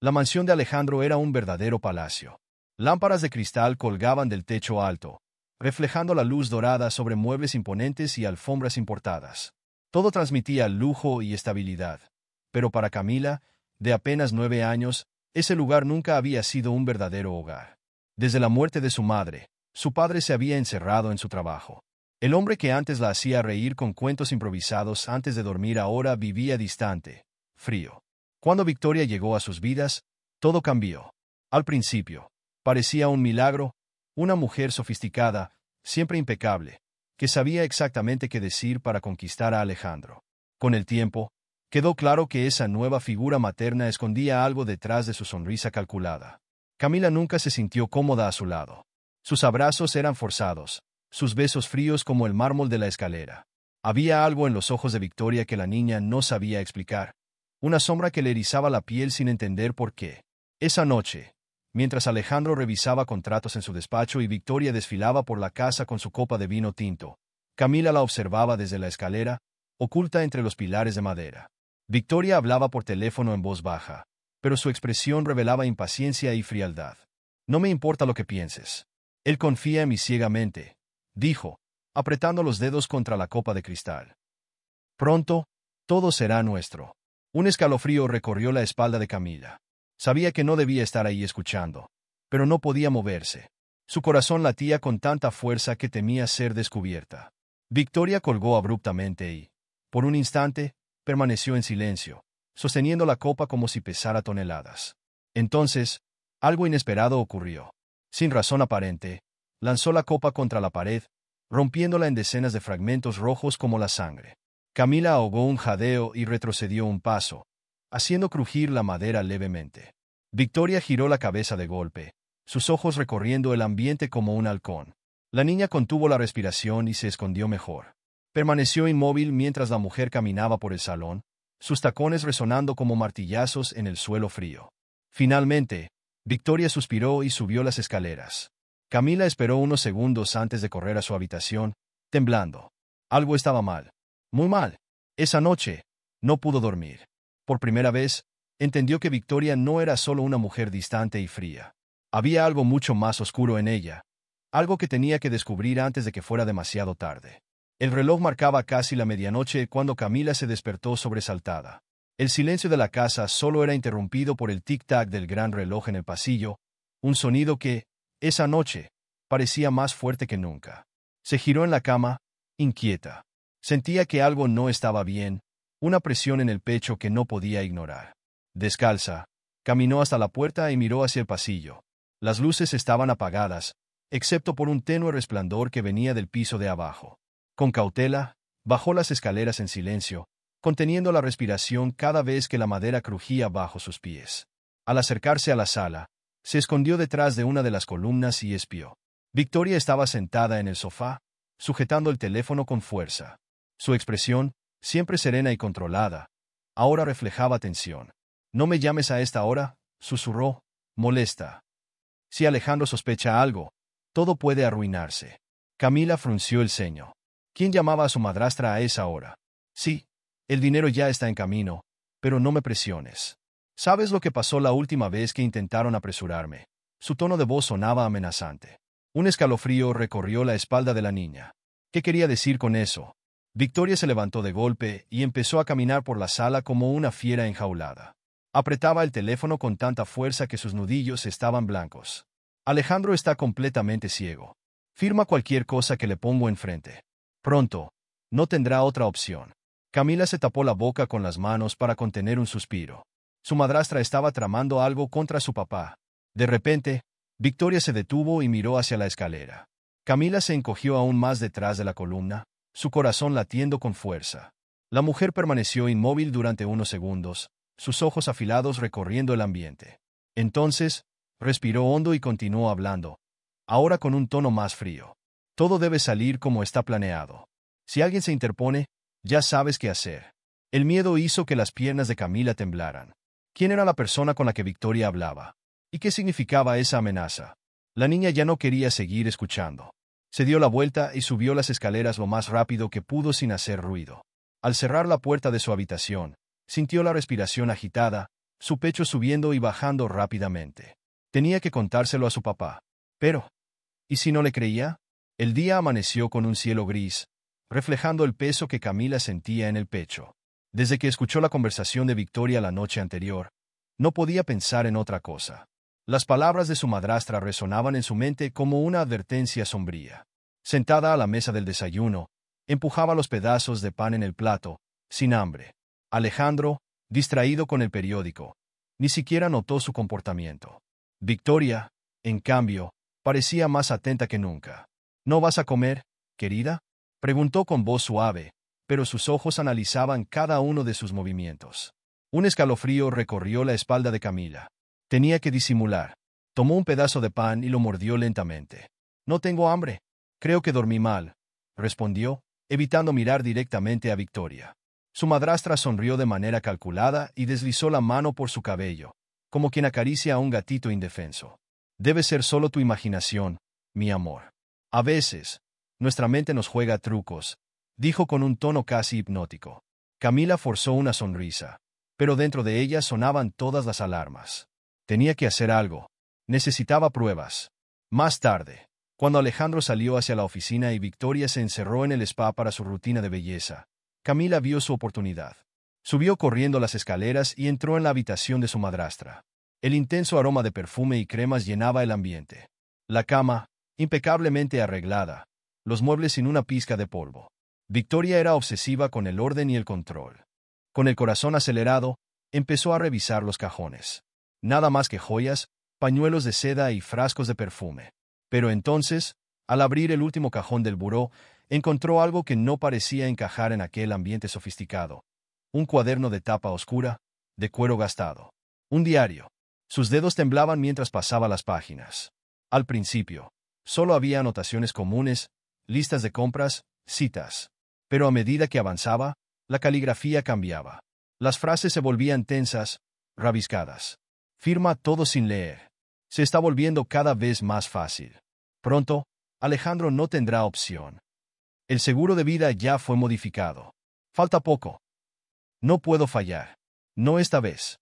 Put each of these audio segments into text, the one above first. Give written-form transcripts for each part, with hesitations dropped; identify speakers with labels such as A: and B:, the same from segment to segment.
A: La mansión de Alejandro era un verdadero palacio. Lámparas de cristal colgaban del techo alto, reflejando la luz dorada sobre muebles imponentes y alfombras importadas. Todo transmitía lujo y estabilidad. Pero para Camila, de apenas 9 años, ese lugar nunca había sido un verdadero hogar. Desde la muerte de su madre, su padre se había encerrado en su trabajo. El hombre que antes la hacía reír con cuentos improvisados antes de dormir ahora vivía distante, frío. Cuando Victoria llegó a sus vidas, todo cambió. Al principio, parecía un milagro, una mujer sofisticada, siempre impecable, que sabía exactamente qué decir para conquistar a Alejandro. Con el tiempo, quedó claro que esa nueva figura materna escondía algo detrás de su sonrisa calculada. Camila nunca se sintió cómoda a su lado. Sus abrazos eran forzados, sus besos fríos como el mármol de la escalera. Había algo en los ojos de Victoria que la niña no sabía explicar, una sombra que le erizaba la piel sin entender por qué. Esa noche, mientras Alejandro revisaba contratos en su despacho y Victoria desfilaba por la casa con su copa de vino tinto, Camila la observaba desde la escalera, oculta entre los pilares de madera. Victoria hablaba por teléfono en voz baja, pero su expresión revelaba impaciencia y frialdad. «No me importa lo que pienses. Él confía en mí ciegamente», dijo, apretando los dedos contra la copa de cristal. «Pronto, todo será nuestro». Un escalofrío recorrió la espalda de Camila. Sabía que no debía estar ahí escuchando, pero no podía moverse. Su corazón latía con tanta fuerza que temía ser descubierta. Victoria colgó abruptamente y, por un instante, permaneció en silencio, sosteniendo la copa como si pesara toneladas. Entonces, algo inesperado ocurrió. Sin razón aparente, lanzó la copa contra la pared, rompiéndola en decenas de fragmentos rojos como la sangre. Camila ahogó un jadeo y retrocedió un paso, haciendo crujir la madera levemente. Victoria giró la cabeza de golpe, sus ojos recorriendo el ambiente como un halcón. La niña contuvo la respiración y se escondió mejor. Permaneció inmóvil mientras la mujer caminaba por el salón, sus tacones resonando como martillazos en el suelo frío. Finalmente, Victoria suspiró y subió las escaleras. Camila esperó unos segundos antes de correr a su habitación, temblando. Algo estaba mal. Muy mal. Esa noche, no pudo dormir. Por primera vez, entendió que Victoria no era solo una mujer distante y fría. Había algo mucho más oscuro en ella, algo que tenía que descubrir antes de que fuera demasiado tarde. El reloj marcaba casi la medianoche cuando Camila se despertó sobresaltada. El silencio de la casa solo era interrumpido por el tic-tac del gran reloj en el pasillo, un sonido que, esa noche, parecía más fuerte que nunca. Se giró en la cama, inquieta. Sentía que algo no estaba bien, una presión en el pecho que no podía ignorar. Descalza, caminó hasta la puerta y miró hacia el pasillo. Las luces estaban apagadas, excepto por un tenue resplandor que venía del piso de abajo. Con cautela, bajó las escaleras en silencio, conteniendo la respiración cada vez que la madera crujía bajo sus pies. Al acercarse a la sala, se escondió detrás de una de las columnas y espió. Victoria estaba sentada en el sofá, sujetando el teléfono con fuerza. Su expresión, siempre serena y controlada, ahora reflejaba tensión. «No me llames a esta hora», susurró, molesta. «Si Alejandro sospecha algo, todo puede arruinarse». Camila frunció el ceño. ¿Quién llamaba a su madrastra a esa hora? «Sí, el dinero ya está en camino, pero no me presiones. ¿Sabes lo que pasó la última vez que intentaron apresurarme?» Su tono de voz sonaba amenazante. Un escalofrío recorrió la espalda de la niña. ¿Qué quería decir con eso? Victoria se levantó de golpe y empezó a caminar por la sala como una fiera enjaulada. Apretaba el teléfono con tanta fuerza que sus nudillos estaban blancos. «Alejandro está completamente ciego. Firma cualquier cosa que le pongo enfrente. Pronto, no tendrá otra opción». Camila se tapó la boca con las manos para contener un suspiro. Su madrastra estaba tramando algo contra su papá. De repente, Victoria se detuvo y miró hacia la escalera. Camila se encogió aún más detrás de la columna, su corazón latiendo con fuerza. La mujer permaneció inmóvil durante unos segundos, sus ojos afilados recorriendo el ambiente. Entonces, respiró hondo y continuó hablando, ahora con un tono más frío. «Todo debe salir como está planeado. Si alguien se interpone, ya sabes qué hacer». El miedo hizo que las piernas de Camila temblaran. ¿Quién era la persona con la que Victoria hablaba? ¿Y qué significaba esa amenaza? La niña ya no quería seguir escuchando. Se dio la vuelta y subió las escaleras lo más rápido que pudo sin hacer ruido. Al cerrar la puerta de su habitación, sintió la respiración agitada, su pecho subiendo y bajando rápidamente. Tenía que contárselo a su papá. Pero, ¿y si no le creía? El día amaneció con un cielo gris, reflejando el peso que Camila sentía en el pecho. Desde que escuchó la conversación de Victoria la noche anterior, no podía pensar en otra cosa. Las palabras de su madrastra resonaban en su mente como una advertencia sombría. Sentada a la mesa del desayuno, empujaba los pedazos de pan en el plato, sin hambre. Alejandro, distraído con el periódico, ni siquiera notó su comportamiento. Victoria, en cambio, parecía más atenta que nunca. ¿No vas a comer, querida?, preguntó con voz suave, pero sus ojos analizaban cada uno de sus movimientos. Un escalofrío recorrió la espalda de Camila. Tenía que disimular. Tomó un pedazo de pan y lo mordió lentamente. No tengo hambre. Creo que dormí mal, respondió, evitando mirar directamente a Victoria. Su madrastra sonrió de manera calculada y deslizó la mano por su cabello, como quien acaricia a un gatito indefenso. Debe ser solo tu imaginación, mi amor. A veces, nuestra mente nos juega trucos, dijo con un tono casi hipnótico. Camila forzó una sonrisa, pero dentro de ella sonaban todas las alarmas. Tenía que hacer algo. Necesitaba pruebas. Más tarde, cuando Alejandro salió hacia la oficina y Victoria se encerró en el spa para su rutina de belleza, Camila vio su oportunidad. Subió corriendo las escaleras y entró en la habitación de su madrastra. El intenso aroma de perfume y cremas llenaba el ambiente. La cama, impecablemente arreglada, los muebles sin una pizca de polvo. Victoria era obsesiva con el orden y el control. Con el corazón acelerado, empezó a revisar los cajones. Nada más que joyas, pañuelos de seda y frascos de perfume. Pero entonces, al abrir el último cajón del buró, encontró algo que no parecía encajar en aquel ambiente sofisticado. Un cuaderno de tapa oscura, de cuero gastado. Un diario. Sus dedos temblaban mientras pasaba las páginas. Al principio, solo había anotaciones comunes, listas de compras, citas. Pero a medida que avanzaba, la caligrafía cambiaba. Las frases se volvían tensas, rabiscadas. Firma todo sin leer. Se está volviendo cada vez más fácil. Pronto, Alejandro no tendrá opción. El seguro de vida ya fue modificado. Falta poco. No puedo fallar. No esta vez.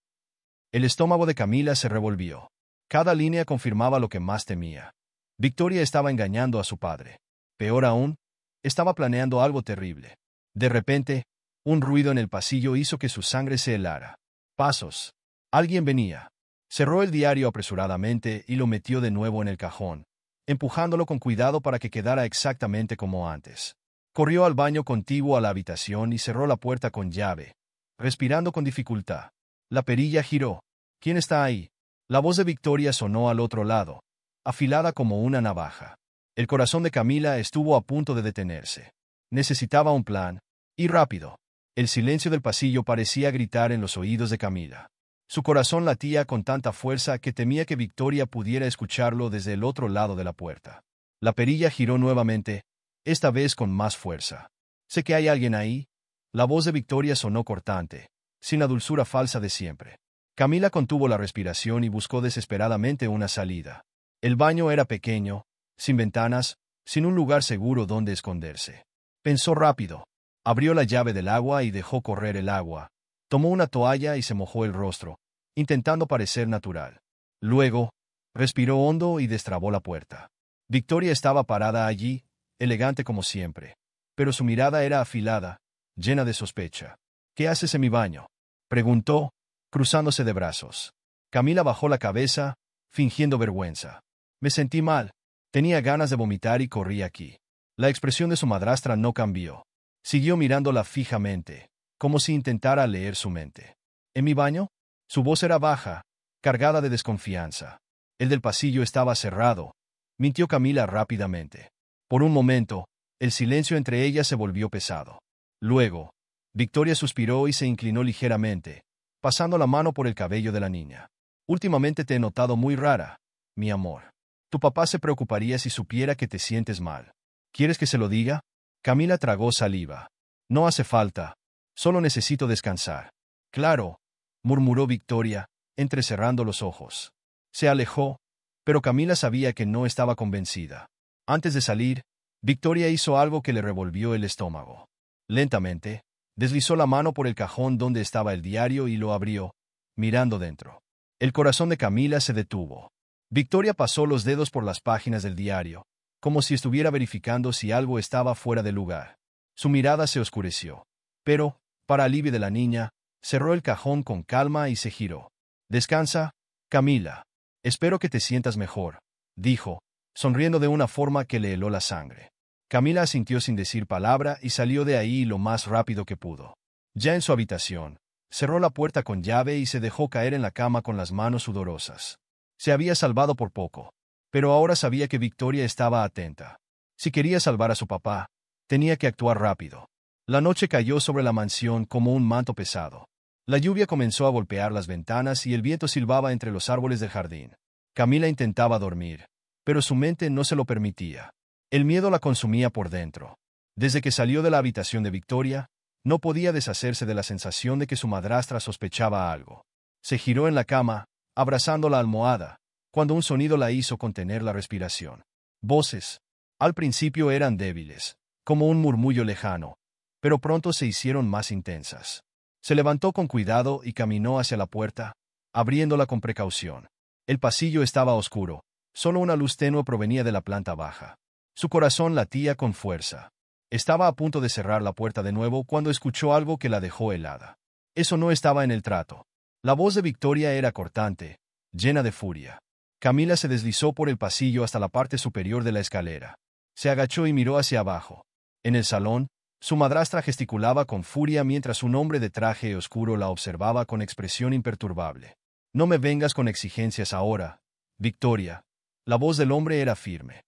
A: El estómago de Camila se revolvió. Cada línea confirmaba lo que más temía. Victoria estaba engañando a su padre. Peor aún, estaba planeando algo terrible. De repente, un ruido en el pasillo hizo que su sangre se helara. Pasos. Alguien venía. Cerró el diario apresuradamente y lo metió de nuevo en el cajón, empujándolo con cuidado para que quedara exactamente como antes. Corrió al baño contiguo a la habitación y cerró la puerta con llave, respirando con dificultad. La perilla giró. ¿Quién está ahí? La voz de Victoria sonó al otro lado, afilada como una navaja. El corazón de Camila estuvo a punto de detenerse. Necesitaba un plan, y rápido. El silencio del pasillo parecía gritar en los oídos de Camila. Su corazón latía con tanta fuerza que temía que Victoria pudiera escucharlo desde el otro lado de la puerta. La perilla giró nuevamente, esta vez con más fuerza. «Sé que hay alguien ahí». La voz de Victoria sonó cortante, sin la dulzura falsa de siempre. Camila contuvo la respiración y buscó desesperadamente una salida. El baño era pequeño, sin ventanas, sin un lugar seguro donde esconderse. Pensó rápido. Abrió la llave del agua y dejó correr el agua. Tomó una toalla y se mojó el rostro, intentando parecer natural. Luego, respiró hondo y destrabó la puerta. Victoria estaba parada allí, elegante como siempre, pero su mirada era afilada, llena de sospecha. «¿Qué haces en mi baño?», preguntó, cruzándose de brazos. Camila bajó la cabeza, fingiendo vergüenza. «Me sentí mal. Tenía ganas de vomitar y corrí aquí». La expresión de su madrastra no cambió. Siguió mirándola fijamente, como si intentara leer su mente. «¿En mi baño?». Su voz era baja, cargada de desconfianza. El del pasillo estaba cerrado, mintió Camila rápidamente. Por un momento, el silencio entre ellas se volvió pesado. Luego, Victoria suspiró y se inclinó ligeramente, pasando la mano por el cabello de la niña. «Últimamente te he notado muy rara, mi amor. Tu papá se preocuparía si supiera que te sientes mal. ¿Quieres que se lo diga?». Camila tragó saliva. «No hace falta. Solo necesito descansar». «Claro», murmuró Victoria, entrecerrando los ojos. Se alejó, pero Camila sabía que no estaba convencida. Antes de salir, Victoria hizo algo que le revolvió el estómago. Lentamente, deslizó la mano por el cajón donde estaba el diario y lo abrió, mirando dentro. El corazón de Camila se detuvo. Victoria pasó los dedos por las páginas del diario, como si estuviera verificando si algo estaba fuera de lugar. Su mirada se oscureció. Pero, para alivio de la niña, cerró el cajón con calma y se giró. «Descansa, Camila. Espero que te sientas mejor», dijo, sonriendo de una forma que le heló la sangre. Camila asintió sin decir palabra y salió de ahí lo más rápido que pudo. Ya en su habitación, cerró la puerta con llave y se dejó caer en la cama con las manos sudorosas. Se había salvado por poco, pero ahora sabía que Victoria estaba atenta. Si quería salvar a su papá, tenía que actuar rápido. La noche cayó sobre la mansión como un manto pesado. La lluvia comenzó a golpear las ventanas y el viento silbaba entre los árboles del jardín. Camila intentaba dormir, pero su mente no se lo permitía. El miedo la consumía por dentro. Desde que salió de la habitación de Victoria, no podía deshacerse de la sensación de que su madrastra sospechaba algo. Se giró en la cama, abrazando la almohada, cuando un sonido la hizo contener la respiración. Voces. Al principio eran débiles, como un murmullo lejano, pero pronto se hicieron más intensas. Se levantó con cuidado y caminó hacia la puerta, abriéndola con precaución. El pasillo estaba oscuro, solo una luz tenue provenía de la planta baja. Su corazón latía con fuerza. Estaba a punto de cerrar la puerta de nuevo cuando escuchó algo que la dejó helada. Eso no estaba en el trato. La voz de Victoria era cortante, llena de furia. Camila se deslizó por el pasillo hasta la parte superior de la escalera. Se agachó y miró hacia abajo. En el salón, su madrastra gesticulaba con furia mientras un hombre de traje oscuro la observaba con expresión imperturbable. «No me vengas con exigencias ahora, Victoria». La voz del hombre era firme.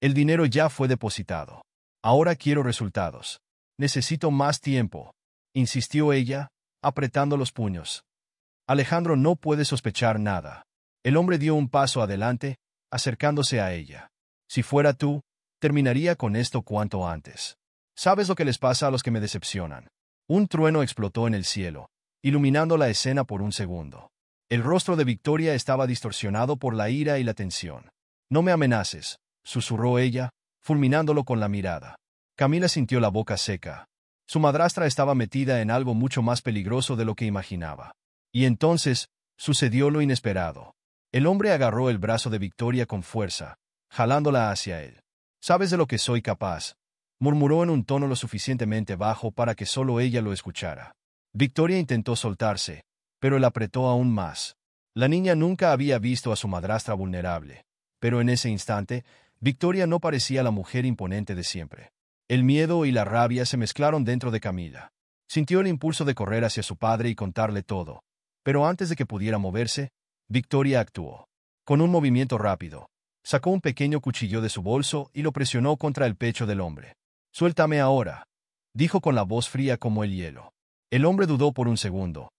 A: «El dinero ya fue depositado. Ahora quiero resultados. Necesito más tiempo», insistió ella, apretando los puños. «Alejandro no puede sospechar nada». El hombre dio un paso adelante, acercándose a ella. «Si fuera tú, terminaría con esto cuanto antes. ¿Sabes lo que les pasa a los que me decepcionan?». Un trueno explotó en el cielo, iluminando la escena por un segundo. El rostro de Victoria estaba distorsionado por la ira y la tensión. «No me amenaces», susurró ella, fulminándolo con la mirada. Camila sintió la boca seca. Su madrastra estaba metida en algo mucho más peligroso de lo que imaginaba. Y entonces, sucedió lo inesperado. El hombre agarró el brazo de Victoria con fuerza, jalándola hacia él. «¿Sabes de lo que soy capaz?», murmuró en un tono lo suficientemente bajo para que solo ella lo escuchara. Victoria intentó soltarse, pero él apretó aún más. La niña nunca había visto a su madrastra vulnerable, pero en ese instante, Victoria no parecía la mujer imponente de siempre. El miedo y la rabia se mezclaron dentro de Camila. Sintió el impulso de correr hacia su padre y contarle todo, pero antes de que pudiera moverse, Victoria actuó. Con un movimiento rápido, sacó un pequeño cuchillo de su bolso y lo presionó contra el pecho del hombre. «Suéltame ahora», dijo con la voz fría como el hielo. El hombre dudó por un segundo.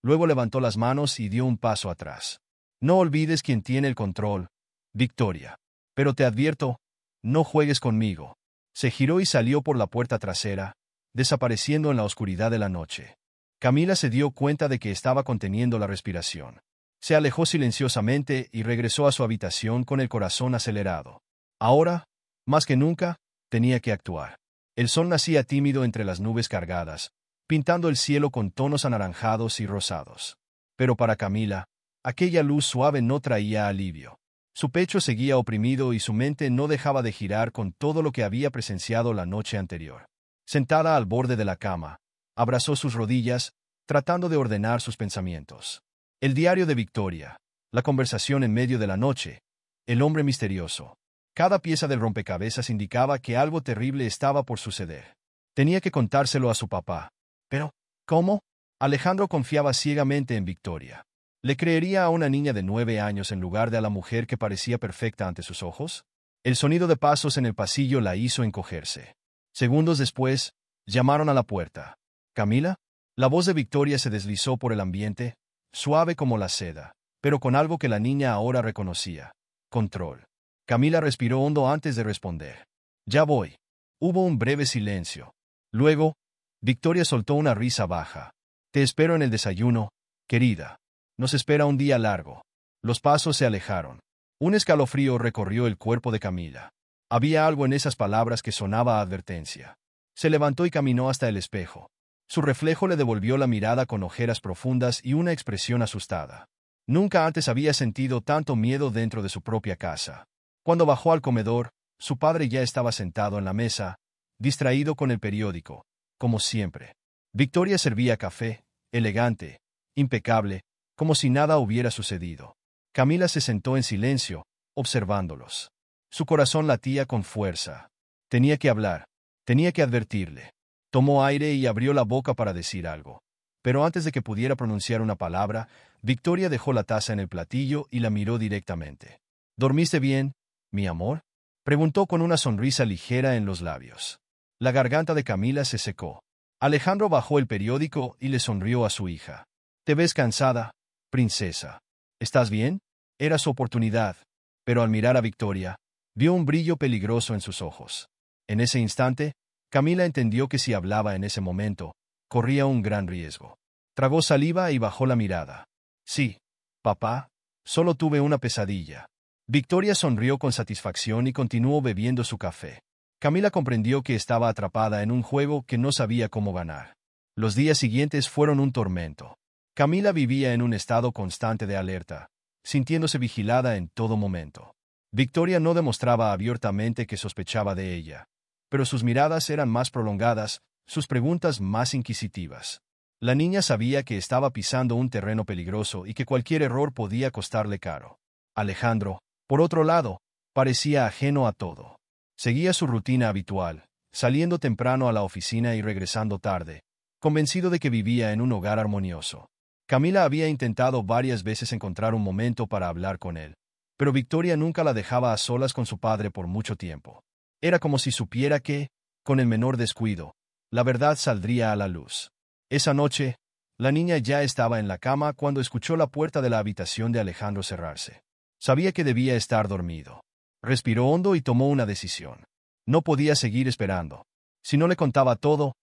A: Luego levantó las manos y dio un paso atrás. «No olvides quién tiene el control, Victoria. Pero te advierto, no juegues conmigo». Se giró y salió por la puerta trasera, desapareciendo en la oscuridad de la noche. Camila se dio cuenta de que estaba conteniendo la respiración. Se alejó silenciosamente y regresó a su habitación con el corazón acelerado. Ahora, más que nunca, tenía que actuar. El sol nacía tímido entre las nubes cargadas, pintando el cielo con tonos anaranjados y rosados. Pero para Camila, aquella luz suave no traía alivio. Su pecho seguía oprimido y su mente no dejaba de girar con todo lo que había presenciado la noche anterior. Sentada al borde de la cama, abrazó sus rodillas, tratando de ordenar sus pensamientos. El diario de Victoria, la conversación en medio de la noche, el hombre misterioso. Cada pieza del rompecabezas indicaba que algo terrible estaba por suceder. Tenía que contárselo a su papá. Pero, ¿cómo? Alejandro confiaba ciegamente en Victoria. ¿Le creería a una niña de 9 años en lugar de a la mujer que parecía perfecta ante sus ojos? El sonido de pasos en el pasillo la hizo encogerse. Segundos después, llamaron a la puerta. «¿Camila?». La voz de Victoria se deslizó por el ambiente, suave como la seda, pero con algo que la niña ahora reconocía: control. Camila respiró hondo antes de responder. «Ya voy». Hubo un breve silencio. Luego, Victoria soltó una risa baja. «Te espero en el desayuno, querida. Nos espera un día largo». Los pasos se alejaron. Un escalofrío recorrió el cuerpo de Camila. Había algo en esas palabras que sonaba a advertencia. Se levantó y caminó hasta el espejo. Su reflejo le devolvió la mirada con ojeras profundas y una expresión asustada. Nunca antes había sentido tanto miedo dentro de su propia casa. Cuando bajó al comedor, su padre ya estaba sentado en la mesa, distraído con el periódico, como siempre. Victoria servía café, elegante, impecable, como si nada hubiera sucedido. Camila se sentó en silencio, observándolos. Su corazón latía con fuerza. Tenía que hablar, tenía que advertirle. Tomó aire y abrió la boca para decir algo. Pero antes de que pudiera pronunciar una palabra, Victoria dejó la taza en el platillo y la miró directamente. ¿Dormiste bien, mi amor?, preguntó con una sonrisa ligera en los labios. La garganta de Camila se secó. Alejandro bajó el periódico y le sonrió a su hija. «Te ves cansada, princesa. ¿Estás bien?». Era su oportunidad, pero al mirar a Victoria, vio un brillo peligroso en sus ojos. En ese instante, Camila entendió que si hablaba en ese momento, corría un gran riesgo. Tragó saliva y bajó la mirada. «Sí, papá, solo tuve una pesadilla». Victoria sonrió con satisfacción y continuó bebiendo su café. Camila comprendió que estaba atrapada en un juego que no sabía cómo ganar. Los días siguientes fueron un tormento. Camila vivía en un estado constante de alerta, sintiéndose vigilada en todo momento. Victoria no demostraba abiertamente que sospechaba de ella, pero sus miradas eran más prolongadas, sus preguntas más inquisitivas. La niña sabía que estaba pisando un terreno peligroso y que cualquier error podía costarle caro. Alejandro, por otro lado, parecía ajeno a todo. Seguía su rutina habitual, saliendo temprano a la oficina y regresando tarde, convencido de que vivía en un hogar armonioso. Camila había intentado varias veces encontrar un momento para hablar con él, pero Victoria nunca la dejaba a solas con su padre por mucho tiempo. Era como si supiera que, con el menor descuido, la verdad saldría a la luz. Esa noche, la niña ya estaba en la cama cuando escuchó la puerta de la habitación de Alejandro cerrarse. Sabía que debía estar dormido. Respiró hondo y tomó una decisión. No podía seguir esperando. Si no le contaba todo,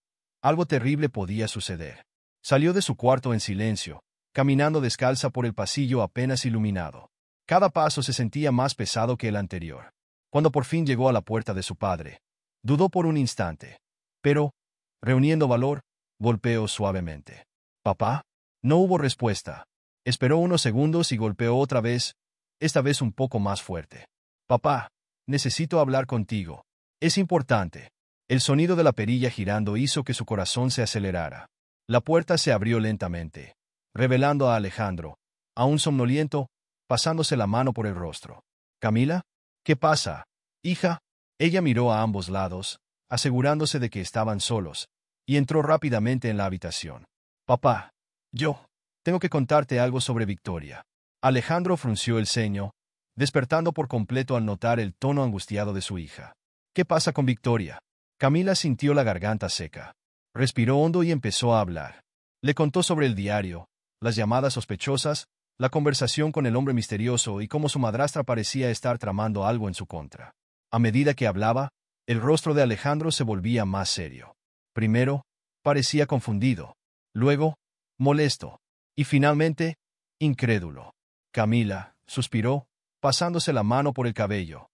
A: algo terrible podía suceder. Salió de su cuarto en silencio, caminando descalza por el pasillo apenas iluminado. Cada paso se sentía más pesado que el anterior. Cuando por fin llegó a la puerta de su padre, dudó por un instante. Pero, reuniendo valor, golpeó suavemente. «¿Papá?». No hubo respuesta. Esperó unos segundos y golpeó otra vez, esta vez un poco más fuerte. «Papá, necesito hablar contigo. Es importante». El sonido de la perilla girando hizo que su corazón se acelerara. La puerta se abrió lentamente, revelando a Alejandro, aún somnoliento, pasándose la mano por el rostro. «¿Camila? ¿Qué pasa, hija?». Ella miró a ambos lados, asegurándose de que estaban solos, y entró rápidamente en la habitación. «Papá, tengo que contarte algo sobre Victoria». Alejandro frunció el ceño, despertando por completo al notar el tono angustiado de su hija. «¿Qué pasa con Victoria?». Camila sintió la garganta seca. Respiró hondo y empezó a hablar. Le contó sobre el diario, las llamadas sospechosas, la conversación con el hombre misterioso y cómo su madrastra parecía estar tramando algo en su contra. A medida que hablaba, el rostro de Alejandro se volvía más serio. Primero, parecía confundido. Luego, molesto. Y finalmente, incrédulo. «Camila», suspiró, pasándose la mano por el cabello.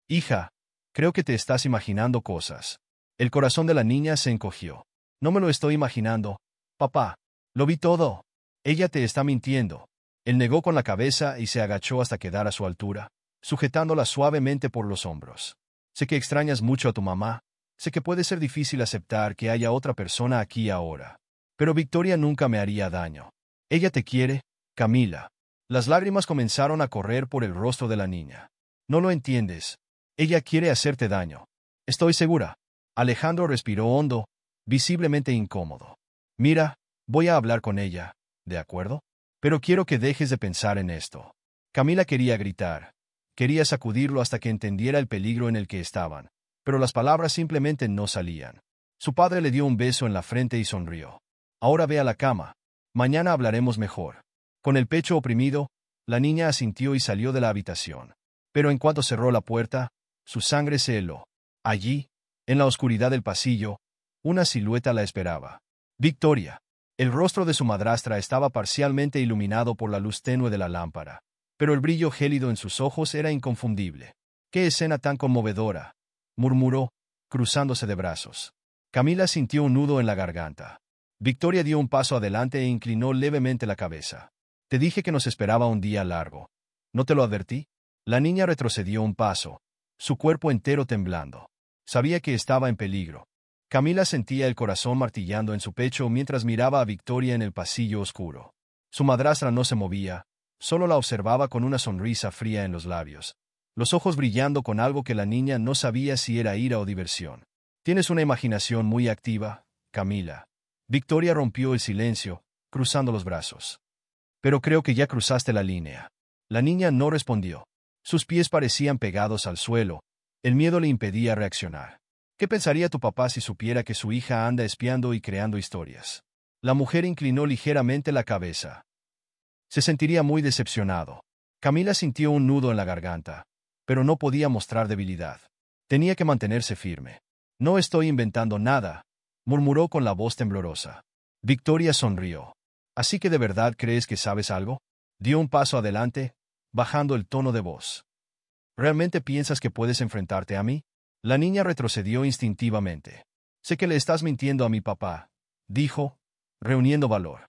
A: «Hija, creo que te estás imaginando cosas». El corazón de la niña se encogió. «No me lo estoy imaginando, papá. Lo vi todo. Ella te está mintiendo». Él negó con la cabeza y se agachó hasta quedar a su altura, sujetándola suavemente por los hombros. «Sé que extrañas mucho a tu mamá. Sé que puede ser difícil aceptar que haya otra persona aquí ahora. Pero Victoria nunca me haría daño. Ella te quiere, Camila». Las lágrimas comenzaron a correr por el rostro de la niña. «No lo entiendes. Ella quiere hacerte daño. Estoy segura». Alejandro respiró hondo, visiblemente incómodo. «Mira, voy a hablar con ella, ¿de acuerdo? Pero quiero que dejes de pensar en esto». Camila quería gritar. Quería sacudirlo hasta que entendiera el peligro en el que estaban, pero las palabras simplemente no salían. Su padre le dio un beso en la frente y sonrió. «Ahora ve a la cama. Mañana hablaremos mejor». Con el pecho oprimido, la niña asintió y salió de la habitación. Pero en cuanto cerró la puerta, su sangre se heló. Allí, en la oscuridad del pasillo, una silueta la esperaba. Victoria. El rostro de su madrastra estaba parcialmente iluminado por la luz tenue de la lámpara, pero el brillo gélido en sus ojos era inconfundible. «¡Qué escena tan conmovedora!», murmuró, cruzándose de brazos. Camila sintió un nudo en la garganta. Victoria dio un paso adelante e inclinó levemente la cabeza. Te dije que nos esperaba un día largo. ¿No te lo advertí? La niña retrocedió un paso, su cuerpo entero temblando. Sabía que estaba en peligro. Camila sentía el corazón martillando en su pecho mientras miraba a Victoria en el pasillo oscuro. Su madrastra no se movía, solo la observaba con una sonrisa fría en los labios, los ojos brillando con algo que la niña no sabía si era ira o diversión. Tienes una imaginación muy activa, Camila. Victoria rompió el silencio, cruzando los brazos. Pero creo que ya cruzaste la línea. La niña no respondió. Sus pies parecían pegados al suelo. El miedo le impedía reaccionar. ¿Qué pensaría tu papá si supiera que su hija anda espiando y creando historias? La mujer inclinó ligeramente la cabeza. Se sentiría muy decepcionado. Camila sintió un nudo en la garganta, pero no podía mostrar debilidad. Tenía que mantenerse firme. No estoy inventando nada, murmuró con la voz temblorosa. Victoria sonrió. ¿Así que de verdad crees que sabes algo? Dio un paso adelante, bajando el tono de voz. ¿Realmente piensas que puedes enfrentarte a mí? La niña retrocedió instintivamente. Sé que le estás mintiendo a mi papá, dijo, reuniendo valor.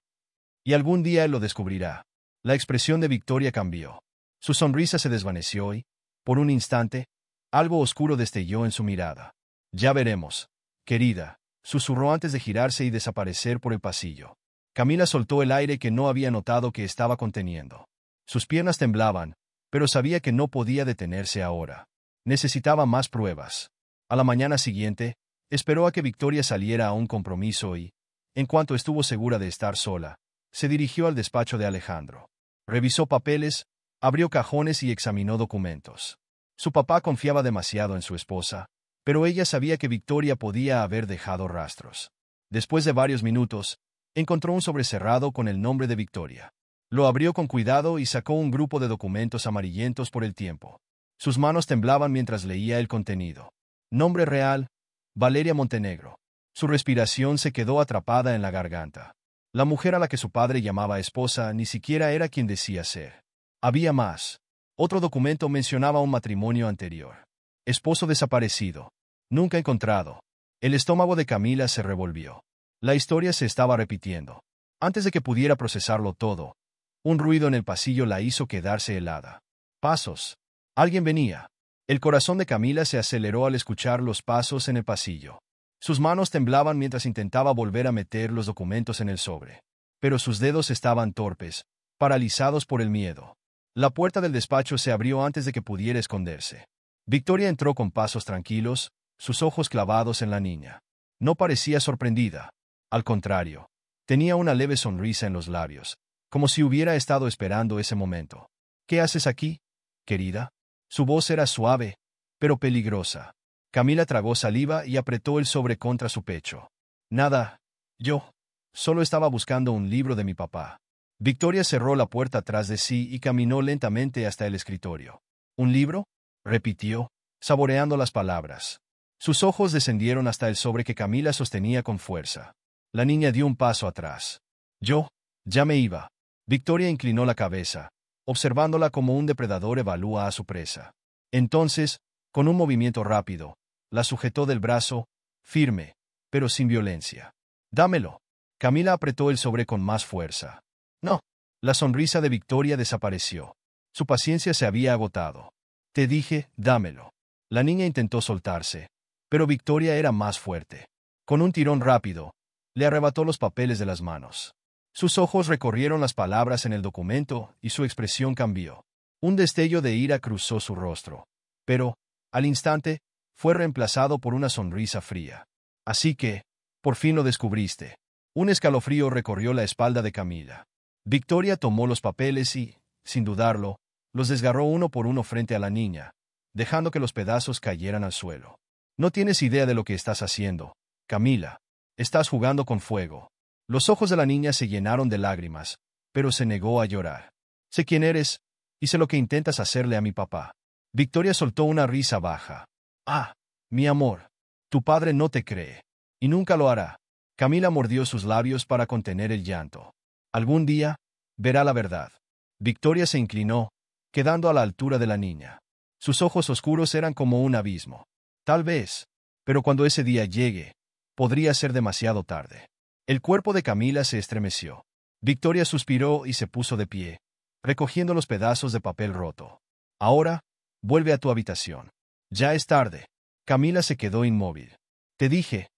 A: Y algún día él lo descubrirá. La expresión de Victoria cambió. Su sonrisa se desvaneció y, por un instante, algo oscuro destelló en su mirada. Ya veremos, querida, susurró antes de girarse y desaparecer por el pasillo. Camila soltó el aire que no había notado que estaba conteniendo. Sus piernas temblaban, pero sabía que no podía detenerse ahora. Necesitaba más pruebas. A la mañana siguiente, esperó a que Victoria saliera a un compromiso y, en cuanto estuvo segura de estar sola, se dirigió al despacho de Alejandro. Revisó papeles, abrió cajones y examinó documentos. Su papá confiaba demasiado en su esposa, pero ella sabía que Victoria podía haber dejado rastros. Después de varios minutos, encontró un sobre cerrado con el nombre de Victoria. Lo abrió con cuidado y sacó un grupo de documentos amarillentos por el tiempo. Sus manos temblaban mientras leía el contenido. Nombre real, Valeria Montenegro. Su respiración se quedó atrapada en la garganta. La mujer a la que su padre llamaba esposa ni siquiera era quien decía ser. Había más. Otro documento mencionaba un matrimonio anterior. Esposo desaparecido. Nunca encontrado. El estómago de Camila se revolvió. La historia se estaba repitiendo. Antes de que pudiera procesarlo todo, un ruido en el pasillo la hizo quedarse helada. Pasos. Alguien venía. El corazón de Camila se aceleró al escuchar los pasos en el pasillo. Sus manos temblaban mientras intentaba volver a meter los documentos en el sobre. Pero sus dedos estaban torpes, paralizados por el miedo. La puerta del despacho se abrió antes de que pudiera esconderse. Victoria entró con pasos tranquilos, sus ojos clavados en la niña. No parecía sorprendida. Al contrario, tenía una leve sonrisa en los labios, como si hubiera estado esperando ese momento. ¿Qué haces aquí, querida? Su voz era suave, pero peligrosa. Camila tragó saliva y apretó el sobre contra su pecho. Nada, yo solo estaba buscando un libro de mi papá. Victoria cerró la puerta tras de sí y caminó lentamente hasta el escritorio. ¿Un libro?, repitió, saboreando las palabras. Sus ojos descendieron hasta el sobre que Camila sostenía con fuerza. La niña dio un paso atrás. Ya me iba. Victoria inclinó la cabeza, observándola como un depredador evalúa a su presa. Entonces, con un movimiento rápido, la sujetó del brazo, firme, pero sin violencia. Dámelo. Camila apretó el sobre con más fuerza. No. La sonrisa de Victoria desapareció. Su paciencia se había agotado. Te dije, dámelo. La niña intentó soltarse, pero Victoria era más fuerte. Con un tirón rápido, le arrebató los papeles de las manos. Sus ojos recorrieron las palabras en el documento y su expresión cambió. Un destello de ira cruzó su rostro, pero, al instante, fue reemplazado por una sonrisa fría. Así que, por fin lo descubriste. Un escalofrío recorrió la espalda de Camila. Victoria tomó los papeles y, sin dudarlo, los desgarró uno por uno frente a la niña, dejando que los pedazos cayeran al suelo. No tienes idea de lo que estás haciendo, Camila. Estás jugando con fuego. Los ojos de la niña se llenaron de lágrimas, pero se negó a llorar. Sé quién eres, y sé lo que intentas hacerle a mi papá. Victoria soltó una risa baja. Ah, mi amor. Tu padre no te cree. Y nunca lo hará. Camila mordió sus labios para contener el llanto. Algún día, verá la verdad. Victoria se inclinó, quedando a la altura de la niña. Sus ojos oscuros eran como un abismo. Tal vez, pero cuando ese día llegue, podría ser demasiado tarde. El cuerpo de Camila se estremeció. Victoria suspiró y se puso de pie, recogiendo los pedazos de papel roto. Ahora, vuelve a tu habitación. Ya es tarde. Camila se quedó inmóvil. Te dije,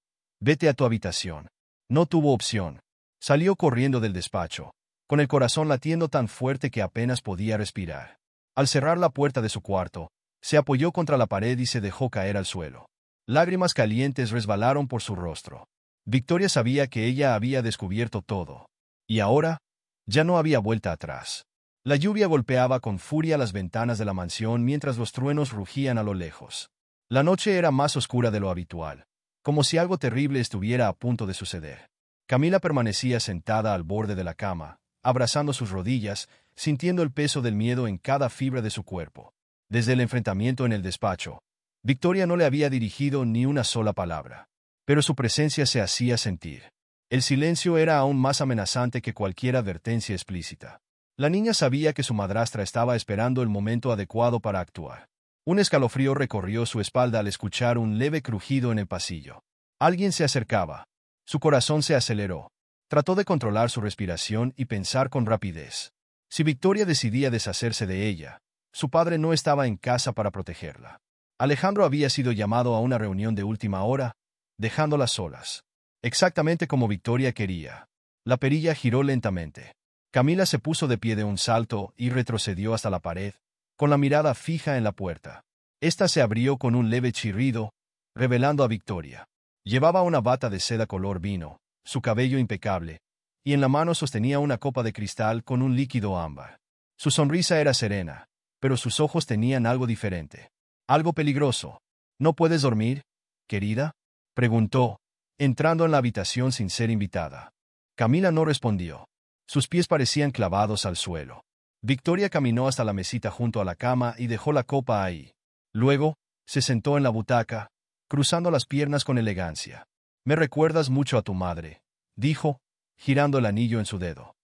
A: vete a tu habitación. No tuvo opción. Salió corriendo del despacho, con el corazón latiendo tan fuerte que apenas podía respirar. Al cerrar la puerta de su cuarto, se apoyó contra la pared y se dejó caer al suelo. Lágrimas calientes resbalaron por su rostro. Victoria sabía que ella había descubierto todo. Y ahora, ya no había vuelta atrás. La lluvia golpeaba con furia las ventanas de la mansión mientras los truenos rugían a lo lejos. La noche era más oscura de lo habitual, como si algo terrible estuviera a punto de suceder. Camila permanecía sentada al borde de la cama, abrazando sus rodillas, sintiendo el peso del miedo en cada fibra de su cuerpo. Desde el enfrentamiento en el despacho, Victoria no le había dirigido ni una sola palabra, pero su presencia se hacía sentir. El silencio era aún más amenazante que cualquier advertencia explícita. La niña sabía que su madrastra estaba esperando el momento adecuado para actuar. Un escalofrío recorrió su espalda al escuchar un leve crujido en el pasillo. Alguien se acercaba. Su corazón se aceleró. Trató de controlar su respiración y pensar con rapidez. Si Victoria decidía deshacerse de ella, su padre no estaba en casa para protegerla. Alejandro había sido llamado a una reunión de última hora, dejándolas solas. Exactamente como Victoria quería. La perilla giró lentamente. Camila se puso de pie de un salto y retrocedió hasta la pared, con la mirada fija en la puerta. Esta se abrió con un leve chirrido, revelando a Victoria. Llevaba una bata de seda color vino, su cabello impecable, y en la mano sostenía una copa de cristal con un líquido ámbar. Su sonrisa era serena, pero sus ojos tenían algo diferente. Algo peligroso. ¿No puedes dormir, querida?, preguntó, entrando en la habitación sin ser invitada. Camila no respondió. Sus pies parecían clavados al suelo. Victoria caminó hasta la mesita junto a la cama y dejó la copa ahí. Luego, se sentó en la butaca, cruzando las piernas con elegancia. «Me recuerdas mucho a tu madre», dijo, girando el anillo en su dedo.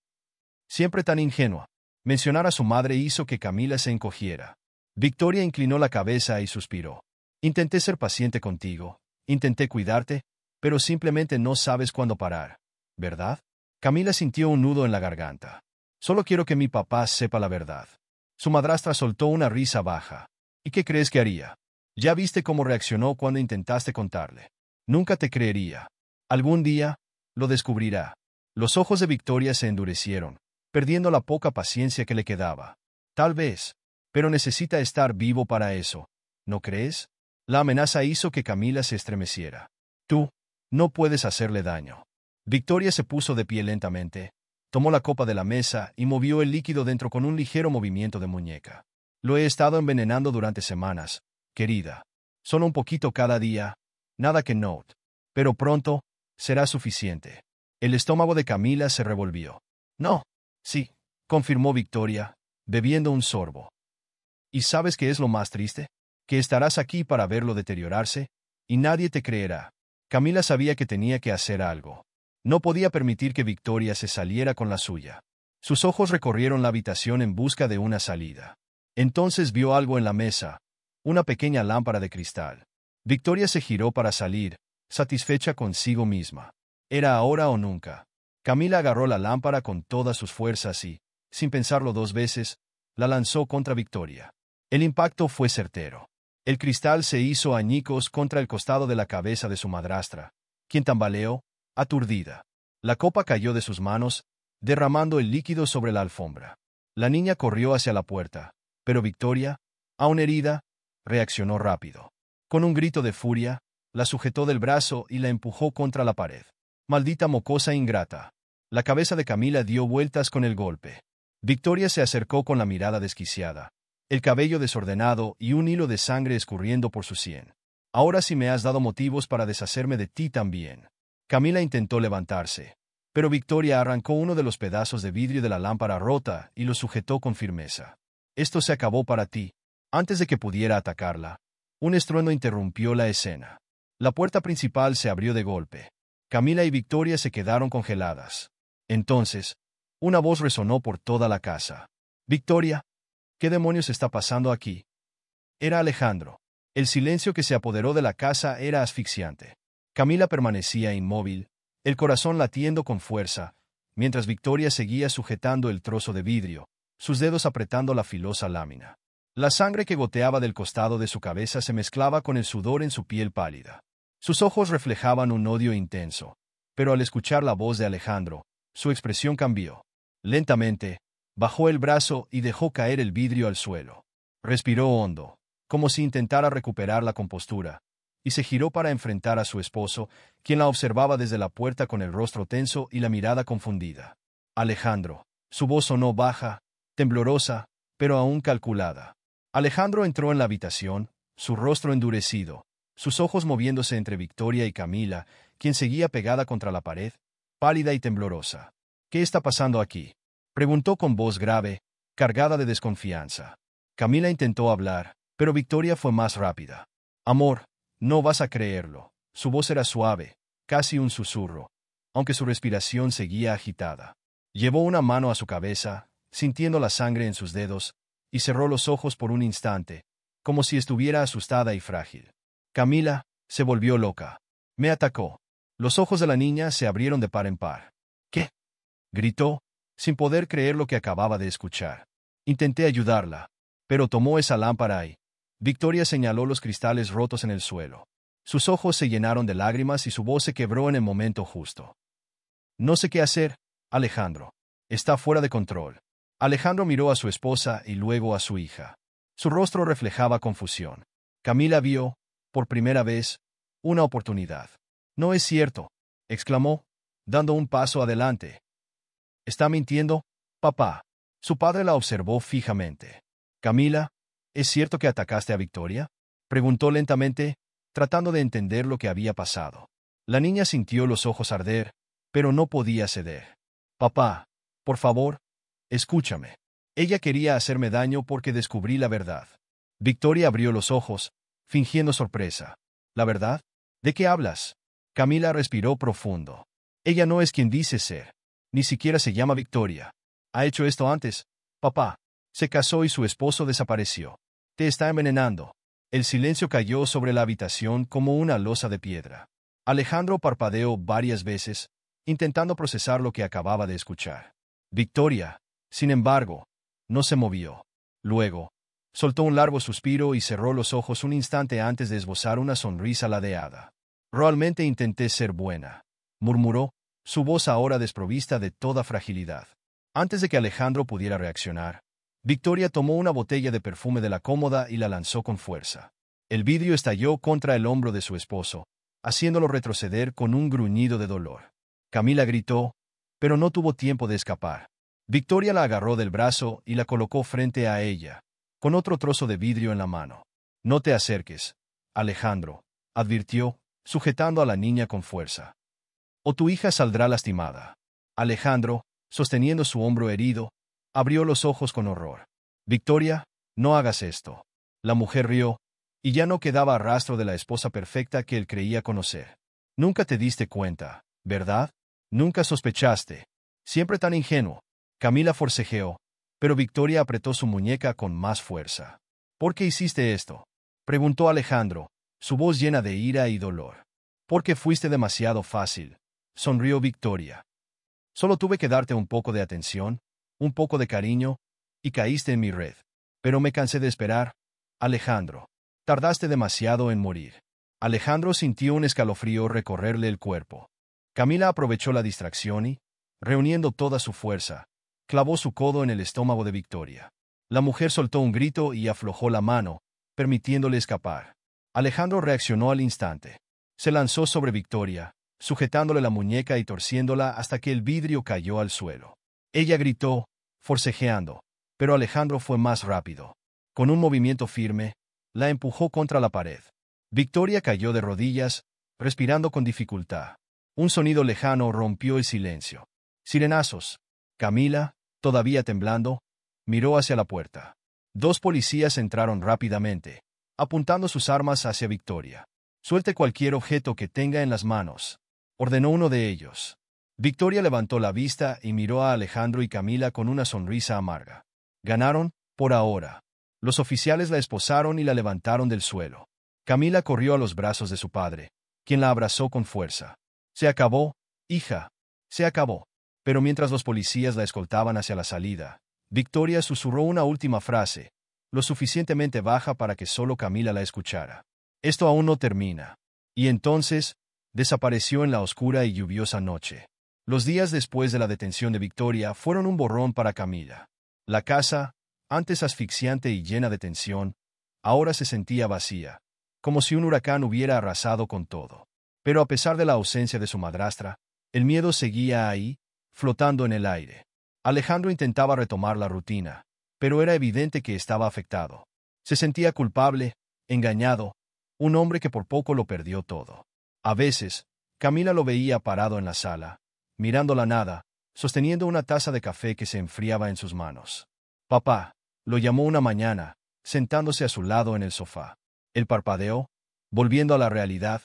A: «Siempre tan ingenua». Mencionar a su madre hizo que Camila se encogiera. Victoria inclinó la cabeza y suspiró. «Intenté ser paciente contigo, intenté cuidarte, pero simplemente no sabes cuándo parar, ¿verdad?». Camila sintió un nudo en la garganta. «Solo quiero que mi papá sepa la verdad». Su madrastra soltó una risa baja. «¿Y qué crees que haría? Ya viste cómo reaccionó cuando intentaste contarle. Nunca te creería. Algún día, lo descubrirá». Los ojos de Victoria se endurecieron, perdiendo la poca paciencia que le quedaba. «Tal vez, pero necesita estar vivo para eso, ¿no crees?». La amenaza hizo que Camila se estremeciera. «Tú, no puedes hacerle daño». Victoria se puso de pie lentamente, tomó la copa de la mesa y movió el líquido dentro con un ligero movimiento de muñeca. «Lo he estado envenenando durante semanas, querida. Solo un poquito cada día, nada que no. Pero pronto, será suficiente». El estómago de Camila se revolvió. «No, sí», confirmó Victoria, bebiendo un sorbo. «¿Y sabes qué es lo más triste? Que estarás aquí para verlo deteriorarse, y nadie te creerá». Camila sabía que tenía que hacer algo. No podía permitir que Victoria se saliera con la suya. Sus ojos recorrieron la habitación en busca de una salida. Entonces vio algo en la mesa, una pequeña lámpara de cristal. Victoria se giró para salir, satisfecha consigo misma. Era ahora o nunca. Camila agarró la lámpara con todas sus fuerzas y, sin pensarlo dos veces, la lanzó contra Victoria. El impacto fue certero. El cristal se hizo añicos contra el costado de la cabeza de su madrastra, quien tambaleó, aturdida. La copa cayó de sus manos, derramando el líquido sobre la alfombra. La niña corrió hacia la puerta, pero Victoria, aún herida, reaccionó rápido. Con un grito de furia, la sujetó del brazo y la empujó contra la pared. «Maldita mocosa ingrata». La cabeza de Camila dio vueltas con el golpe. Victoria se acercó con la mirada desquiciada, el cabello desordenado y un hilo de sangre escurriendo por su sien. «Ahora sí me has dado motivos para deshacerme de ti también». Camila intentó levantarse, pero Victoria arrancó uno de los pedazos de vidrio de la lámpara rota y lo sujetó con firmeza. «Esto se acabó para ti». Antes de que pudiera atacarla, un estruendo interrumpió la escena. La puerta principal se abrió de golpe. Camila y Victoria se quedaron congeladas. Entonces, una voz resonó por toda la casa. «Victoria, ¿qué demonios está pasando aquí?». Era Alejandro. El silencio que se apoderó de la casa era asfixiante. Camila permanecía inmóvil, el corazón latiendo con fuerza, mientras Victoria seguía sujetando el trozo de vidrio, sus dedos apretando la filosa lámina. La sangre que goteaba del costado de su cabeza se mezclaba con el sudor en su piel pálida. Sus ojos reflejaban un odio intenso, pero al escuchar la voz de Alejandro, su expresión cambió. Lentamente, bajó el brazo y dejó caer el vidrio al suelo. Respiró hondo, como si intentara recuperar la compostura, y se giró para enfrentar a su esposo, quien la observaba desde la puerta con el rostro tenso y la mirada confundida. Alejandro. Su voz sonó baja, temblorosa, pero aún calculada. Alejandro entró en la habitación, su rostro endurecido, sus ojos moviéndose entre Victoria y Camila, quien seguía pegada contra la pared, pálida y temblorosa. «¿Qué está pasando aquí?», preguntó con voz grave, cargada de desconfianza. Camila intentó hablar, pero Victoria fue más rápida. «Amor, no vas a creerlo». Su voz era suave, casi un susurro, aunque su respiración seguía agitada. Llevó una mano a su cabeza, sintiendo la sangre en sus dedos, y cerró los ojos por un instante, como si estuviera asustada y frágil. Camila se volvió loca. Me atacó. Los ojos de la niña se abrieron de par en par. «¿Qué?», gritó, sin poder creer lo que acababa de escuchar. Intenté ayudarla, pero tomó esa lámpara y... Victoria señaló los cristales rotos en el suelo. Sus ojos se llenaron de lágrimas y su voz se quebró en el momento justo. «No sé qué hacer, Alejandro. Está fuera de control». Alejandro miró a su esposa y luego a su hija. Su rostro reflejaba confusión. Camila vio, por primera vez, una oportunidad. «No es cierto», exclamó, dando un paso adelante. «¿Está mintiendo, papá?». Su padre la observó fijamente. «Camila, ¿es cierto que atacaste a Victoria?», preguntó lentamente, tratando de entender lo que había pasado. La niña sintió los ojos arder, pero no podía ceder. «Papá, por favor, escúchame. Ella quería hacerme daño porque descubrí la verdad». Victoria abrió los ojos, fingiendo sorpresa. «¿La verdad? ¿De qué hablas?». Camila respiró profundo. «Ella no es quien dice ser. Ni siquiera se llama Victoria. Ha hecho esto antes, papá. Se casó y su esposo desapareció. Te está envenenando». El silencio cayó sobre la habitación como una losa de piedra. Alejandro parpadeó varias veces, intentando procesar lo que acababa de escuchar. Victoria, sin embargo, no se movió. Luego, soltó un largo suspiro y cerró los ojos un instante antes de esbozar una sonrisa ladeada. «Realmente intenté ser buena», murmuró, su voz ahora desprovista de toda fragilidad. Antes de que Alejandro pudiera reaccionar, Victoria tomó una botella de perfume de la cómoda y la lanzó con fuerza. El vidrio estalló contra el hombro de su esposo, haciéndolo retroceder con un gruñido de dolor. Camila gritó, pero no tuvo tiempo de escapar. Victoria la agarró del brazo y la colocó frente a ella, con otro trozo de vidrio en la mano. «No te acerques, Alejandro», advirtió, sujetando a la niña con fuerza. «O tu hija saldrá lastimada». Alejandro, sosteniendo su hombro herido, abrió los ojos con horror. «Victoria, no hagas esto». La mujer rió, y ya no quedaba rastro de la esposa perfecta que él creía conocer. «Nunca te diste cuenta, ¿verdad? Nunca sospechaste. Siempre tan ingenuo». Camila forcejeó, pero Victoria apretó su muñeca con más fuerza. «¿Por qué hiciste esto?», preguntó Alejandro, su voz llena de ira y dolor. «Porque fuiste demasiado fácil», sonrió Victoria. «Solo tuve que darte un poco de atención, un poco de cariño, y caíste en mi red. Pero me cansé de esperar, Alejandro. Tardaste demasiado en morir». Alejandro sintió un escalofrío recorrerle el cuerpo. Camila aprovechó la distracción y, reuniendo toda su fuerza, clavó su codo en el estómago de Victoria. La mujer soltó un grito y aflojó la mano, permitiéndole escapar. Alejandro reaccionó al instante. Se lanzó sobre Victoria, sujetándole la muñeca y torciéndola hasta que el vidrio cayó al suelo. Ella gritó, forcejeando, pero Alejandro fue más rápido. Con un movimiento firme, la empujó contra la pared. Victoria cayó de rodillas, respirando con dificultad. Un sonido lejano rompió el silencio. «Sirenazos». Camila, todavía temblando, miró hacia la puerta. Dos policías entraron rápidamente, apuntando sus armas hacia Victoria. «Suelte cualquier objeto que tenga en las manos», ordenó uno de ellos. Victoria levantó la vista y miró a Alejandro y Camila con una sonrisa amarga. Ganaron, por ahora. Los oficiales la esposaron y la levantaron del suelo. Camila corrió a los brazos de su padre, quien la abrazó con fuerza. «Se acabó», Hija, se acabó. Pero mientras los policías la escoltaban hacia la salida, Victoria susurró una última frase, lo suficientemente baja para que solo Camila la escuchara. Esto aún no termina. Y entonces, desapareció en la oscura y lluviosa noche. Los días después de la detención de Victoria fueron un borrón para Camila. La casa, antes asfixiante y llena de tensión, ahora se sentía vacía, como si un huracán hubiera arrasado con todo. Pero a pesar de la ausencia de su madrastra, el miedo seguía ahí, flotando en el aire. Alejandro intentaba retomar la rutina, pero era evidente que estaba afectado. Se sentía culpable, engañado, un hombre que por poco lo perdió todo. A veces, Camila lo veía parado en la sala, mirando la nada, sosteniendo una taza de café que se enfriaba en sus manos. Papá, lo llamó una mañana, sentándose a su lado en el sofá. Él parpadeó, volviendo a la realidad,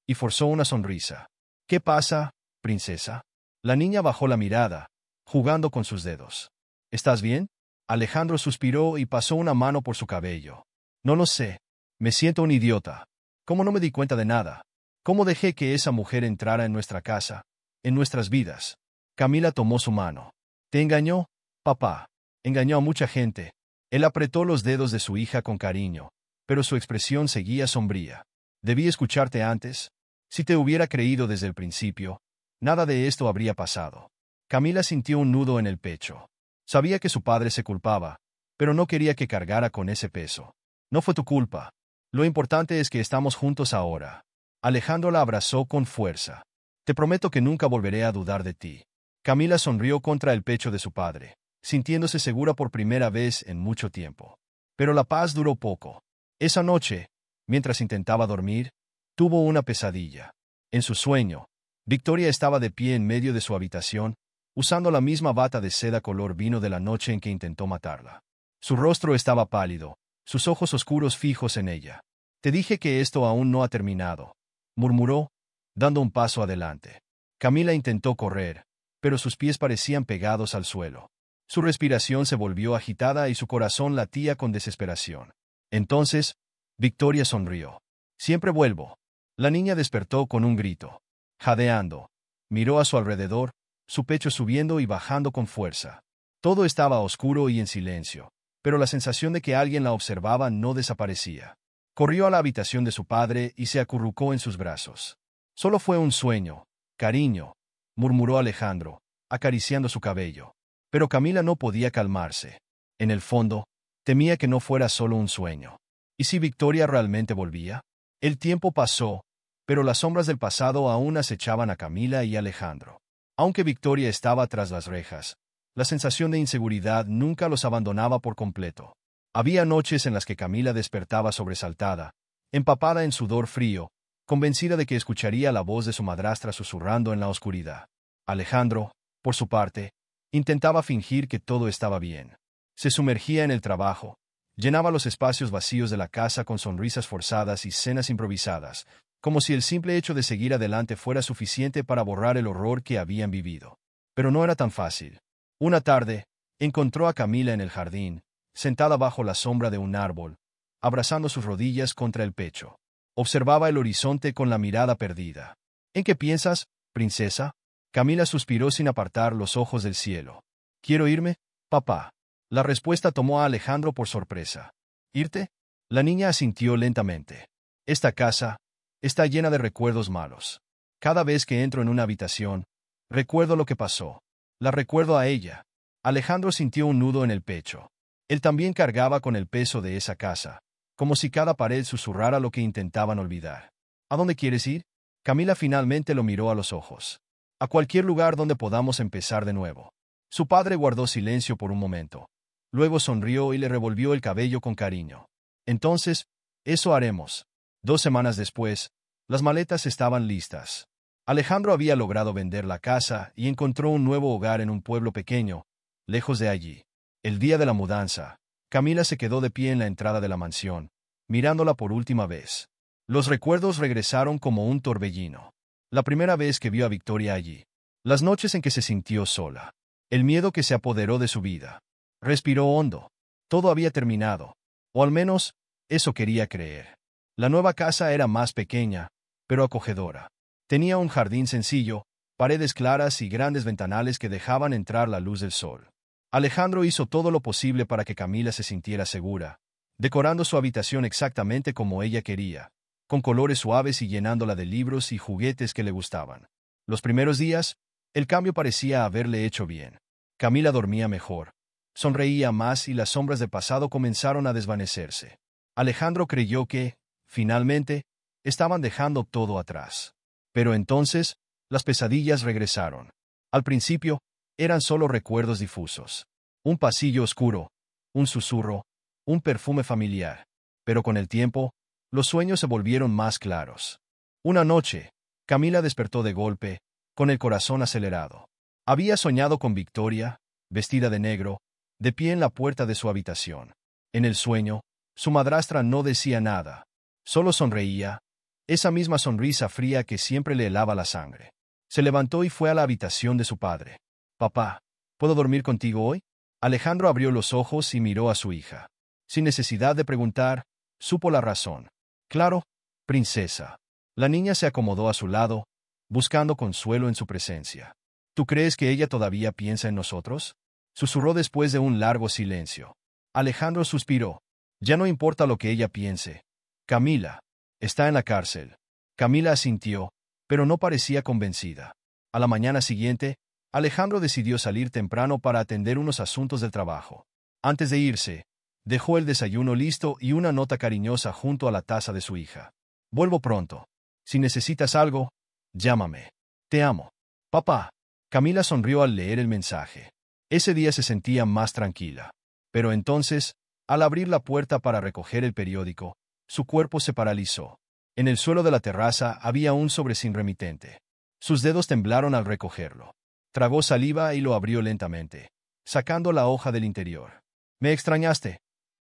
A: y forzó una sonrisa. ¿Qué pasa, princesa? La niña bajó la mirada, jugando con sus dedos. ¿Estás bien? Alejandro suspiró y pasó una mano por su cabello. No lo sé. Me siento un idiota. ¿Cómo no me di cuenta de nada? ¿Cómo dejé que esa mujer entrara en nuestra casa, en nuestras vidas? Camila tomó su mano. ¿Te engañó, papá? Engañó a mucha gente. Él apretó los dedos de su hija con cariño, pero su expresión seguía sombría. Debí escucharte antes. Si te hubiera creído desde el principio, nada de esto habría pasado. Camila sintió un nudo en el pecho. Sabía que su padre se culpaba, pero no quería que cargara con ese peso. No fue tu culpa. Lo importante es que estamos juntos ahora. Alejandro la abrazó con fuerza. Te prometo que nunca volveré a dudar de ti. Camila sonrió contra el pecho de su padre, sintiéndose segura por primera vez en mucho tiempo. Pero la paz duró poco. Esa noche, mientras intentaba dormir, tuvo una pesadilla. En su sueño, Victoria estaba de pie en medio de su habitación, usando la misma bata de seda color vino de la noche en que intentó matarla. Su rostro estaba pálido, sus ojos oscuros fijos en ella. Te dije que esto aún no ha terminado, murmuró, dando un paso adelante. Camila intentó correr, pero sus pies parecían pegados al suelo. Su respiración se volvió agitada y su corazón latía con desesperación. Entonces, Victoria sonrió. Siempre vuelvo. La niña despertó con un grito. Jadeando, miró a su alrededor, su pecho subiendo y bajando con fuerza. Todo estaba oscuro y en silencio, pero la sensación de que alguien la observaba no desaparecía. Corrió a la habitación de su padre y se acurrucó en sus brazos. Solo fue un sueño, cariño, murmuró Alejandro, acariciando su cabello. Pero Camila no podía calmarse. En el fondo, temía que no fuera solo un sueño. ¿Y si Victoria realmente volvía? El tiempo pasó, pero las sombras del pasado aún acechaban a Camila y Alejandro. Aunque Victoria estaba tras las rejas, la sensación de inseguridad nunca los abandonaba por completo. Había noches en las que Camila despertaba sobresaltada, empapada en sudor frío, convencida de que escucharía la voz de su madrastra susurrando en la oscuridad. Alejandro, por su parte, intentaba fingir que todo estaba bien. Se sumergía en el trabajo, llenaba los espacios vacíos de la casa con sonrisas forzadas y cenas improvisadas, como si el simple hecho de seguir adelante fuera suficiente para borrar el horror que habían vivido. Pero no era tan fácil. Una tarde, encontró a Camila en el jardín, sentada bajo la sombra de un árbol, abrazando sus rodillas contra el pecho. Observaba el horizonte con la mirada perdida. ¿En qué piensas, princesa? Camila suspiró sin apartar los ojos del cielo. ¿Quiero irme, papá? La respuesta tomó a Alejandro por sorpresa. ¿Irte? La niña asintió lentamente. Esta casa está llena de recuerdos malos. Cada vez que entro en una habitación, recuerdo lo que pasó. La recuerdo a ella. Alejandro sintió un nudo en el pecho. Él también cargaba con el peso de esa casa, como si cada pared susurrara lo que intentaban olvidar. ¿A dónde quieres ir? Camila finalmente lo miró a los ojos. A cualquier lugar donde podamos empezar de nuevo. Su padre guardó silencio por un momento. Luego sonrió y le revolvió el cabello con cariño. Entonces, eso haremos. 2 semanas después, las maletas estaban listas. Alejandro había logrado vender la casa y encontró un nuevo hogar en un pueblo pequeño, lejos de allí. El día de la mudanza, Camila se quedó de pie en la entrada de la mansión, mirándola por última vez. Los recuerdos regresaron como un torbellino. La primera vez que vio a Victoria allí. Las noches en que se sintió sola. El miedo que se apoderó de su vida. Respiró hondo. Todo había terminado. O al menos, eso quería creer. La nueva casa era más pequeña, pero acogedora. Tenía un jardín sencillo, paredes claras y grandes ventanales que dejaban entrar la luz del sol. Alejandro hizo todo lo posible para que Camila se sintiera segura, decorando su habitación exactamente como ella quería, con colores suaves y llenándola de libros y juguetes que le gustaban. Los primeros días, el cambio parecía haberle hecho bien. Camila dormía mejor, sonreía más y las sombras del pasado comenzaron a desvanecerse. Alejandro creyó que, finalmente, estaban dejando todo atrás. Pero entonces, las pesadillas regresaron. Al principio, eran solo recuerdos difusos. Un pasillo oscuro, un susurro, un perfume familiar. Pero con el tiempo, los sueños se volvieron más claros. Una noche, Camila despertó de golpe, con el corazón acelerado. Había soñado con Victoria, vestida de negro, de pie en la puerta de su habitación. En el sueño, su madrastra no decía nada, solo sonreía, esa misma sonrisa fría que siempre le helaba la sangre. Se levantó y fue a la habitación de su padre. «Papá, ¿puedo dormir contigo hoy?» Alejandro abrió los ojos y miró a su hija. Sin necesidad de preguntar, supo la razón. «Claro, princesa». La niña se acomodó a su lado, buscando consuelo en su presencia. «¿Tú crees que ella todavía piensa en nosotros?», susurró después de un largo silencio. Alejandro suspiró. «Ya no importa lo que ella piense. Camila está en la cárcel». Camila asintió, pero no parecía convencida. A la mañana siguiente, Alejandro decidió salir temprano para atender unos asuntos del trabajo. Antes de irse, dejó el desayuno listo y una nota cariñosa junto a la taza de su hija. «Vuelvo pronto. Si necesitas algo, llámame. Te amo. Papá». Camila sonrió al leer el mensaje. Ese día se sentía más tranquila. Pero entonces, al abrir la puerta para recoger el periódico, su cuerpo se paralizó. En el suelo de la terraza había un sobre sin remitente. Sus dedos temblaron al recogerlo. Tragó saliva y lo abrió lentamente, sacando la hoja del interior. «¿Me extrañaste?».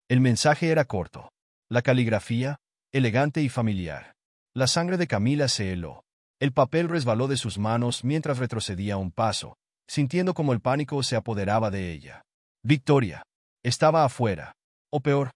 A: El mensaje era corto. La caligrafía, elegante y familiar. La sangre de Camila se heló. El papel resbaló de sus manos mientras retrocedía un paso, sintiendo como el pánico se apoderaba de ella. Victoria estaba afuera. O peor,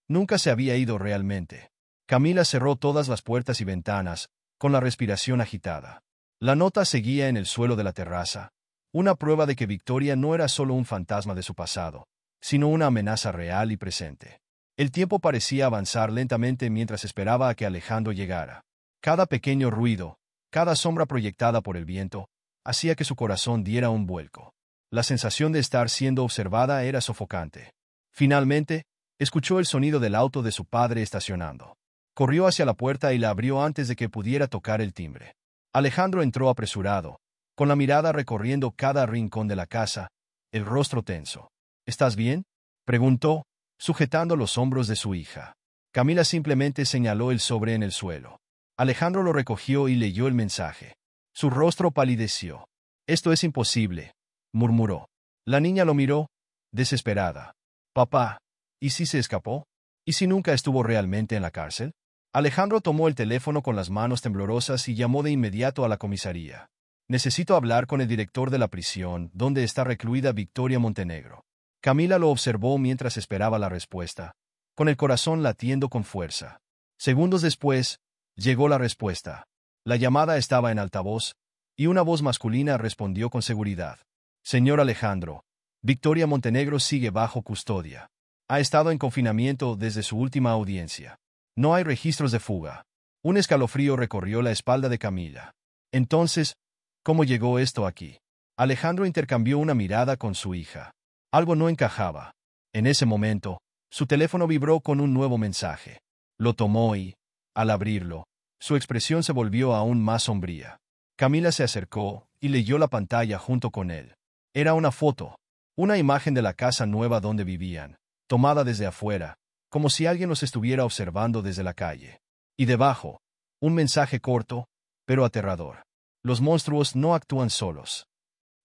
A: nunca se había ido realmente. Camila cerró todas las puertas y ventanas, con la respiración agitada. La nota seguía en el suelo de la terraza, una prueba de que Victoria no era solo un fantasma de su pasado, sino una amenaza real y presente. El tiempo parecía avanzar lentamente mientras esperaba a que Alejandro llegara. Cada pequeño ruido, cada sombra proyectada por el viento, hacía que su corazón diera un vuelco. La sensación de estar siendo observada era sofocante. Finalmente, escuchó el sonido del auto de su padre estacionando. Corrió hacia la puerta y la abrió antes de que pudiera tocar el timbre. Alejandro entró apresurado, con la mirada recorriendo cada rincón de la casa, el rostro tenso. «¿Estás bien?», preguntó, sujetando los hombros de su hija. Camila simplemente señaló el sobre en el suelo. Alejandro lo recogió y leyó el mensaje. Su rostro palideció. «Esto es imposible», murmuró. La niña lo miró, desesperada. «Papá, ¿y si se escapó? ¿Y si nunca estuvo realmente en la cárcel?». Alejandro tomó el teléfono con las manos temblorosas y llamó de inmediato a la comisaría. «Necesito hablar con el director de la prisión, donde está recluida Victoria Montenegro». Camila lo observó mientras esperaba la respuesta, con el corazón latiendo con fuerza. Segundos después, llegó la respuesta. La llamada estaba en altavoz, y una voz masculina respondió con seguridad. «Señor Alejandro, Victoria Montenegro sigue bajo custodia. Ha estado en confinamiento desde su última audiencia. No hay registros de fuga». Un escalofrío recorrió la espalda de Camila. Entonces, ¿cómo llegó esto aquí? Alejandro intercambió una mirada con su hija. Algo no encajaba. En ese momento, su teléfono vibró con un nuevo mensaje. Lo tomó y, al abrirlo, su expresión se volvió aún más sombría. Camila se acercó y leyó la pantalla junto con él. Era una foto, una imagen de la casa nueva donde vivían, tomada desde afuera, como si alguien los estuviera observando desde la calle. Y debajo, un mensaje corto, pero aterrador. Los monstruos no actúan solos.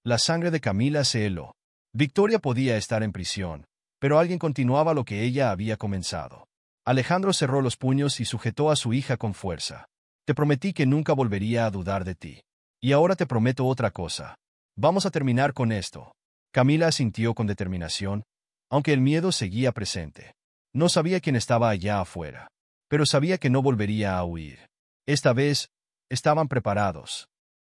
A: La sangre de Camila se heló. Victoria podía estar en prisión, pero alguien continuaba lo que ella había comenzado. Alejandro cerró los puños y sujetó a su hija con fuerza. «Te prometí que nunca volvería a dudar de ti. Y ahora te prometo otra cosa. Vamos a terminar con esto». Camila asintió con determinación, aunque el miedo seguía presente. No sabía quién estaba allá afuera, pero sabía que no volvería a huir. Esta vez, estaban preparados.